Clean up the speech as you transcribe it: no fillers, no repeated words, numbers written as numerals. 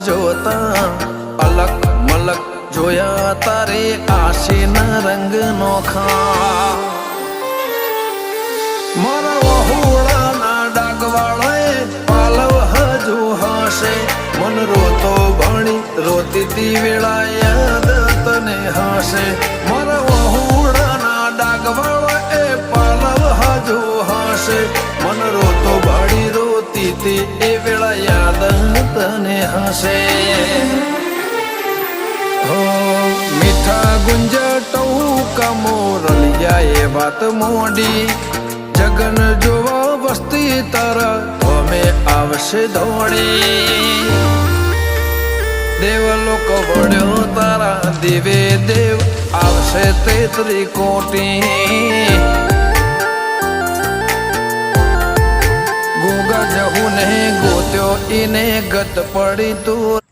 જોતા અલક મલક જોયા તારે આશીના રંગ નોખા મારા વહુડાના ડાગવાળાએ પાલવ હજુ હશે મન રોતો ભણી રોતી તી વેળા યાદ તને હશે મારા વહુડાના ડાગવાળાએ પાલવ હજુ હશે મન રોતો ભણી રોતી તી એ વેળા યાદ તને હશે મીઠા ગુંજટવું કમોરલિયા એ વાત મોડી જગન જોવા વસ્તી તારા અમે આવશે દોડી દેવલોક વળ્યો તારા દેવે દેવ આવશે 33 કોટી ગોગા જહુ ને ગોત્યો ઈને ગત પડી તું